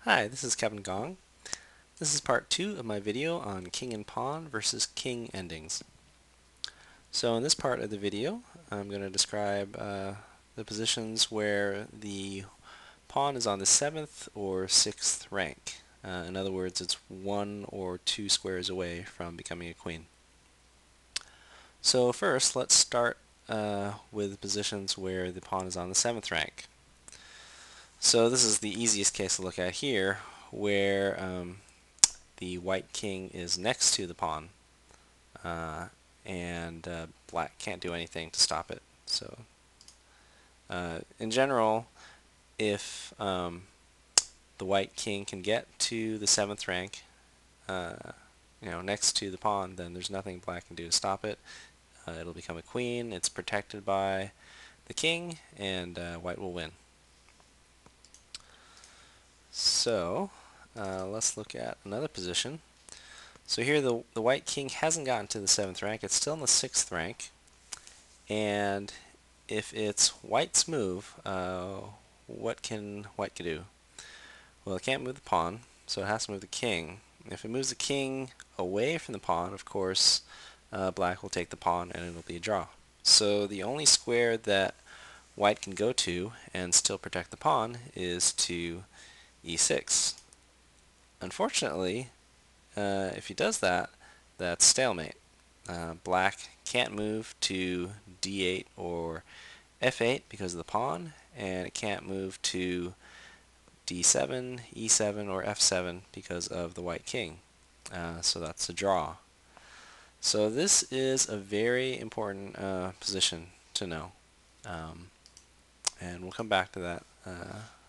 Hi, this is Kevin Gong. This is part 2 of my video on king and pawn versus king endings. So in this part of the video, I'm going to describe the positions where the pawn is on the 7th or 6th rank. In other words, it's 1 or 2 squares away from becoming a queen. So first, let's start with positions where the pawn is on the 7th rank. So this is the easiest case to look at here, where the white king is next to the pawn, and black can't do anything to stop it. So in general, if the white king can get to the 7th rank, next to the pawn, then there's nothing black can do to stop it. It'll become a queen. It's protected by the king, and white will win. So let's look at another position. So here the white king hasn't gotten to the 7th rank. It's still in the 6th rank. And if it's white's move, what can white do? Well, it can't move the pawn, so it has to move the king. If it moves the king away from the pawn, of course, black will take the pawn and it'll be a draw. So the only square that white can go to and still protect the pawn is to e6. Unfortunately, if he does that, that's stalemate. Black can't move to d8 or f8 because of the pawn, and it can't move to d7, e7, or f7 because of the white king. So that's a draw. So this is a very important position to know, and we'll come back to that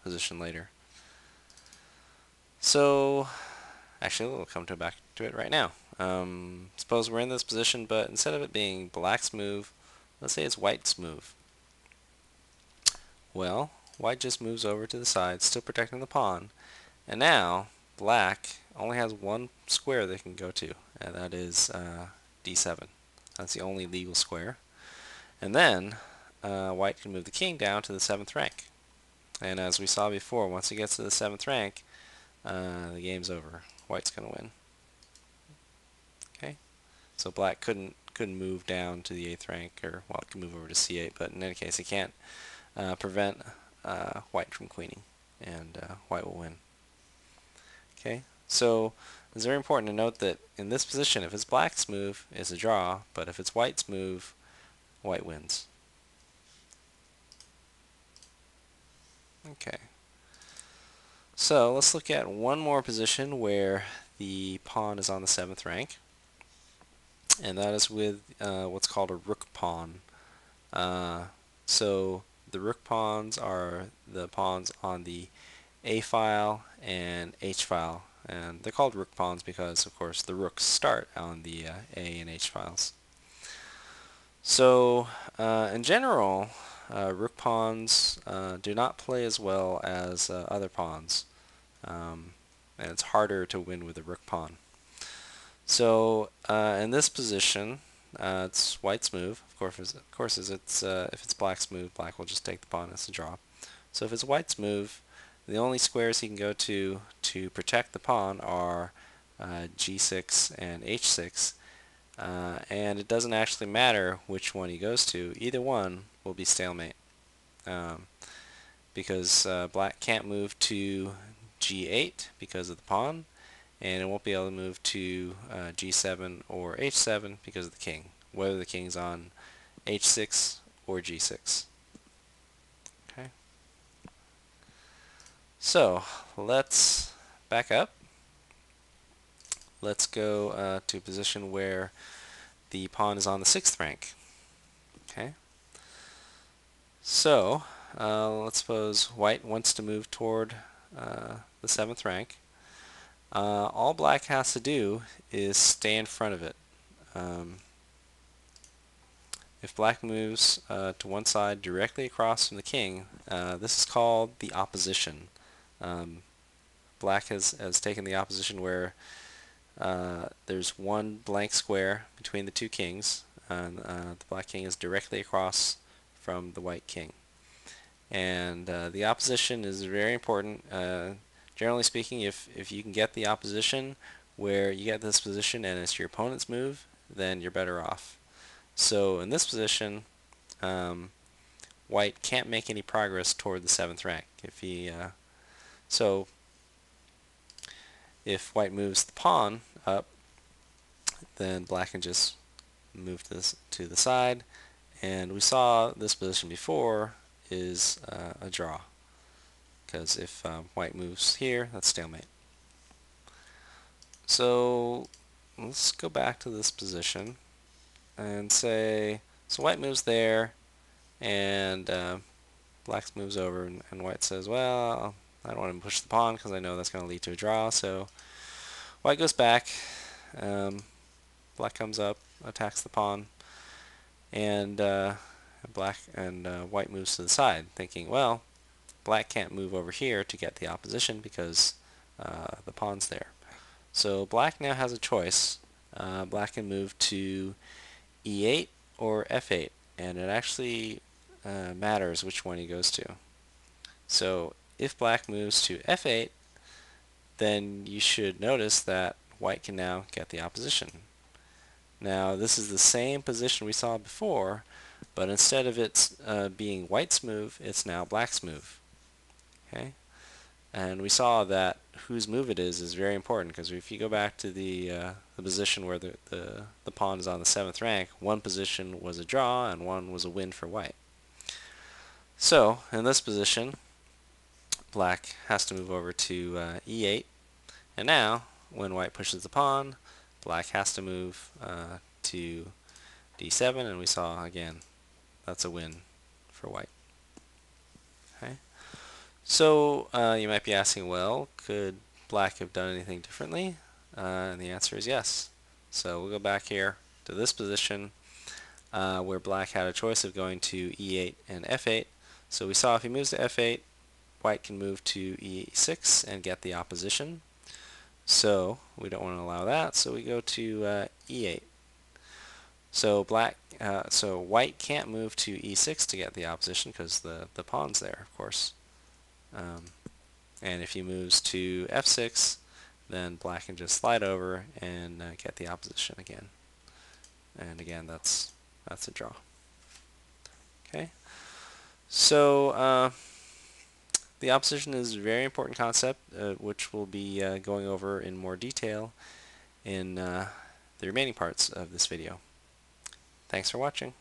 position later. So actually, we'll come back to it right now. Suppose we're in this position, but instead of it being black's move, let's say it's white's move. Well, white just moves over to the side, still protecting the pawn, and now black only has one square they can go to, and that is d7. That's the only legal square. And then white can move the king down to the 7th rank. And as we saw before, once it gets to the 7th rank, the game's over. White's going to win. Okay, so black couldn't move down to the 8th rank, or well, it can move over to c8, but in any case, it can't prevent white from queening, and white will win. Okay, so it's very important to note that in this position, if it's black's move, it's a draw, but if it's white's move, white wins. Okay, so let's look at one more position where the pawn is on the 7th rank, and that is with what's called a rook pawn. So the rook pawns are the pawns on the A file and H file, and they're called rook pawns because, of course, the rooks start on the A and H files. So in general, rook pawns do not play as well as other pawns, and it's harder to win with a rook pawn. So in this position, it's white's move. Of course, if it's black's move, black will just take the pawn as a draw. So if it's white's move, the only squares he can go to protect the pawn are g6 and h6, and it doesn't actually matter which one he goes to. Either one will be stalemate, because black can't move to g8 because of the pawn, and it won't be able to move to g7 or h7 because of the king, whether the king's on h6 or g6. Okay. So let's back up. Let's go to a position where the pawn is on the 6th rank. Okay. So let's suppose white wants to move toward the 7th rank. All black has to do is stay in front of it. If black moves to one side directly across from the king, this is called the opposition. Black has taken the opposition where there's one blank square between the two kings, and the black king is directly across from the white king. And the opposition is very important. generally speaking, if you can get the opposition where you get this position and it's your opponent's move, then you're better off. So in this position, white can't make any progress toward the 7th rank. So if white moves the pawn up, then black can just move this to the side, and we saw this position before is a draw, because if white moves here, that's stalemate. So let's go back to this position and say, so white moves there, and black moves over, and white says, well, I don't want to push the pawn because I know that's going to lead to a draw, so white goes back, black comes up, attacks the pawn, and white moves to the side, thinking, well, black can't move over here to get the opposition because the pawn's there. So black now has a choice. Black can move to e8 or f8, and it actually matters which one he goes to. So if black moves to f8, then you should notice that white can now get the opposition. Now this is the same position we saw before, but instead of it being white's move, it's now black's move. Okay, and we saw that whose move it is very important, because if you go back to the position where the pawn is on the 7th rank, one position was a draw and one was a win for white. So in this position, black has to move over to e8, and now when white pushes the pawn, black has to move to d7, and we saw again that's a win for white. Okay. So you might be asking, well, could black have done anything differently? And the answer is yes. So we'll go back here to this position where black had a choice of going to e8 and f8. So we saw if he moves to f8, white can move to e6 and get the opposition. So we don't want to allow that, so we go to e8. So white can't move to e6 to get the opposition because the pawn's there, of course. And if he moves to f6, then black can just slide over and get the opposition again. And again, that's a draw. Okay. So the opposition is a very important concept, which we'll be going over in more detail in the remaining parts of this video. Thanks for watching.